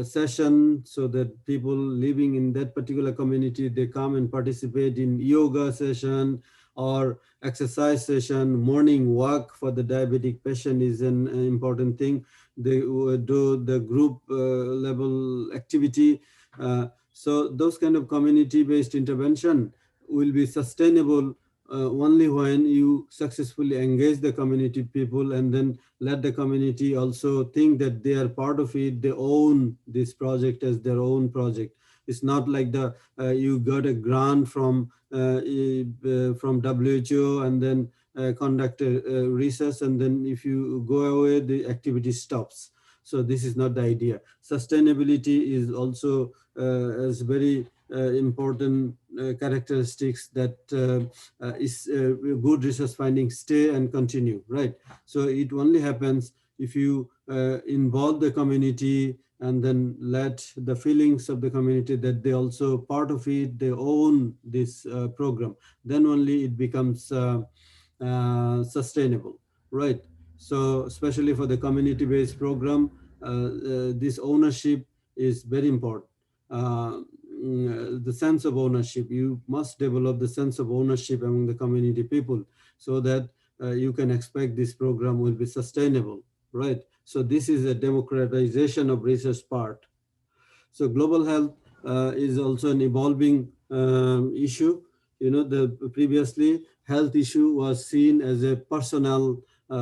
session, so that people living in that particular community, they come and participate in yoga session or exercise session. Morning walk for the diabetic patient is an important thing. They do the group level activity. So those kind of community-based intervention will be sustainable only when you successfully engage the community people, and then let the community also think that they are part of it. They own this project as their own project. It's not like you got a grant from WHO and then conduct research, and then if you go away, the activity stops. So this is not the idea. Sustainability is also as very important characteristics that is good research findings stay and continue, right? So it only happens if you involve the community, and then let the feelings of the community that they also part of it, they own this program, then only it becomes sustainable, right? So especially for the community-based program, this ownership is very important. The sense of ownership, you must develop the sense of ownership among the community people, so that you can expect this program will be sustainable, right? So this is a democratization of research part. So global health is also an evolving issue. The previously health issue was seen as a personal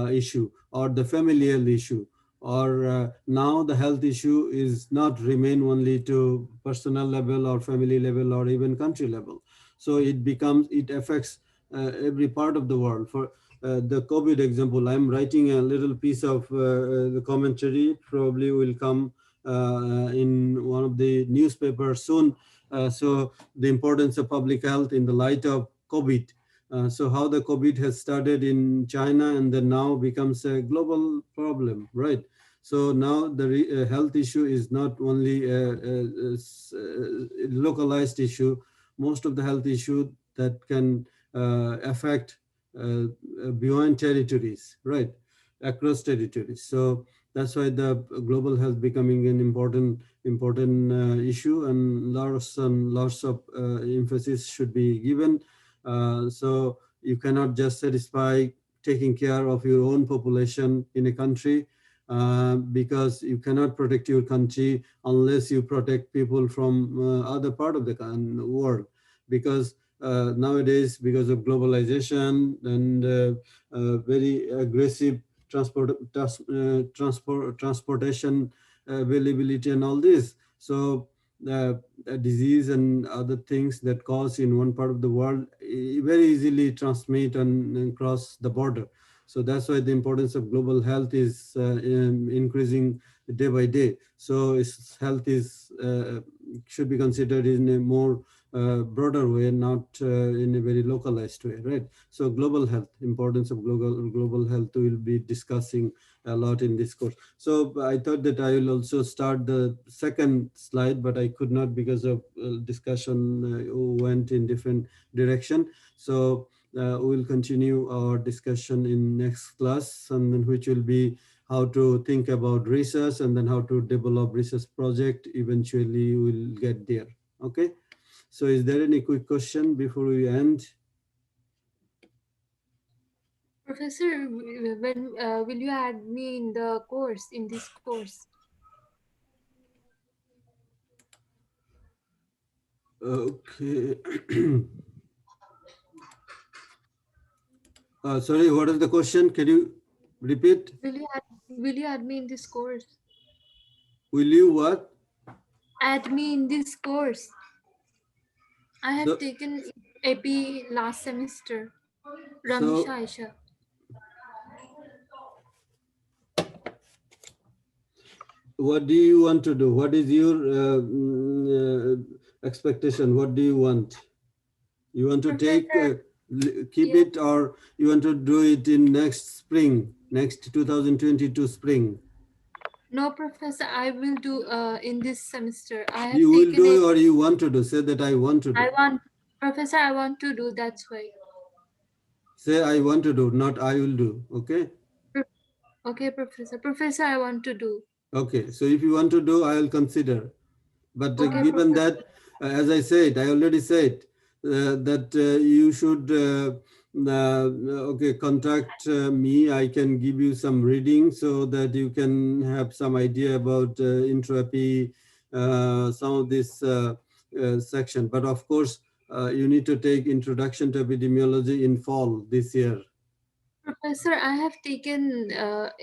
issue or the familial issue, or now the health issue is not remain only to personal level or family level or even country level. So it affects every part of the world. For the COVID example, I'm writing a little piece of the commentary, probably will come in one of the newspapers soon. So the importance of public health in the light of COVID. So how the COVID has started in China and then now becomes a global problem, right? So now the health issue is not only a localized issue. Most of the health issue that can affect beyond territories, right, across territories. So that's why the global health becoming an important issue, and lots of emphasis should be given. So you cannot just satisfy taking care of your own population in a country, because you cannot protect your country unless you protect people from other part of the world. Because nowadays, because of globalization and very aggressive transportation availability and all this, so disease and other things that cause in one part of the world very easily transmit and cross the border. So that's why the importance of global health is increasing day by day. So health is should be considered in a more broader way, not in a very localized way, right? So global health, importance of global health, we'll be discussing a lot in this course. So I thought that I will also start the second slide, but I could not because of discussion went in different direction. So we'll continue our discussion in next class, and then which will be how to think about research and then how to develop research project. Eventually we'll get there. Okay. So is there any quick question before we end? Professor, when will you add me in the course, in this course? Okay. Sorry, what is the question? Can you repeat? Will you add me in this course? Will you what? Add me in this course. I have So- taken AP last semester. Ramisha Aisha. What do you want to do? What is your expectation? What do you want? You want to take, keep it, or you want to do it in next spring, next 2022 spring? No, Professor, I will do in this semester. I have You will taken do or you want to do? Say that I want to do. Professor, I want to do, that's why. Say I want to do, not I will do, okay? Okay, Professor. Professor, I want to do. Okay, so if you want to do, I will consider. But Okay, given Professor. that, as I said, I already said that you should, okay, contact me. I can give you some reading so that you can have some idea about entropy, some of this section. But of course, you need to take Introduction to Epidemiology in fall this year. Professor, I have taken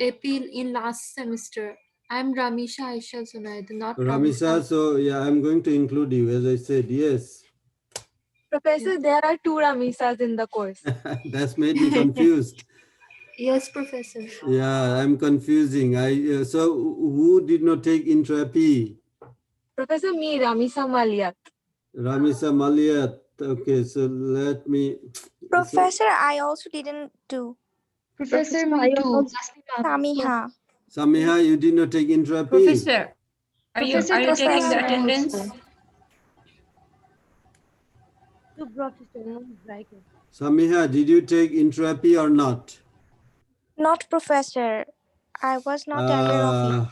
AP in last semester. I'm Ramisha Aisha Zunaid, not Ramisha, so yeah, I'm going to include you, as I said, yes. Professor, there are 2 Ramisas in the course. That's made me confused. Yes, Professor. Yeah, I'm confusing. So who did not take Intro-AP? Professor, me, Ramisa Maliat. Ramisa Maliat. Okay, so let me. Professor, I also didn't do. Professor, me too. Samiha. Samiha, you did not take Intro-AP? Professor, are you Professor, taking the Professor. attendance? To Professor, no bracket. Samiha, did you take Intro-AP or not? Not professor. I was not aware of it.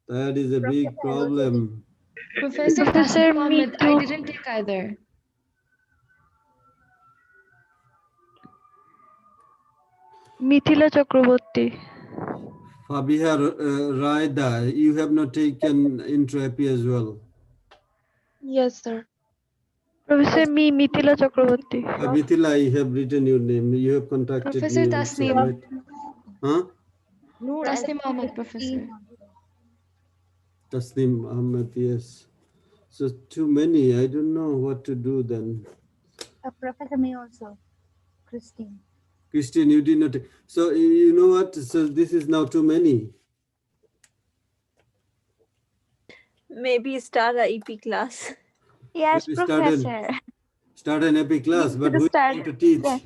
That is a big problem. Professor, Professor, Tasneem me Ahmed, I too. didn't take either. Mithila Chakraborty. Fabiha Raida, you have not taken Intro-AP as well. Yes, sir. Professor, me, Mithila Chakraborty. Mithila, I have written your name. You have contacted Professor me also, Tasneem. right? Huh? Noor, Tasneem Ahmed, Professor. Tasneem Ahmed, yes. So too many. I don't know what to do then. Professor, me also. Christine. Christine, you did not. So you know what? So this is now too many. Maybe start a EP class. Yes, Maybe Professor. Start an EP class, but who is Start- going to teach? yes.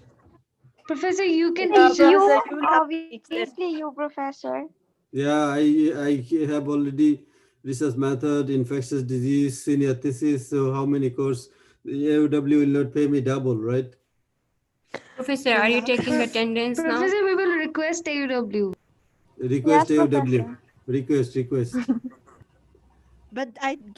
Professor, you can You, teach us. Professor, you will have to teach them. obviously you, Professor. Yeah, I have already research method, infectious disease, senior thesis. So how many course? The AOW will not pay me double, right? Professor, are you taking attendance now? Professor, we will request AUW. Request Yes, AOW. Professor. Request. But I'd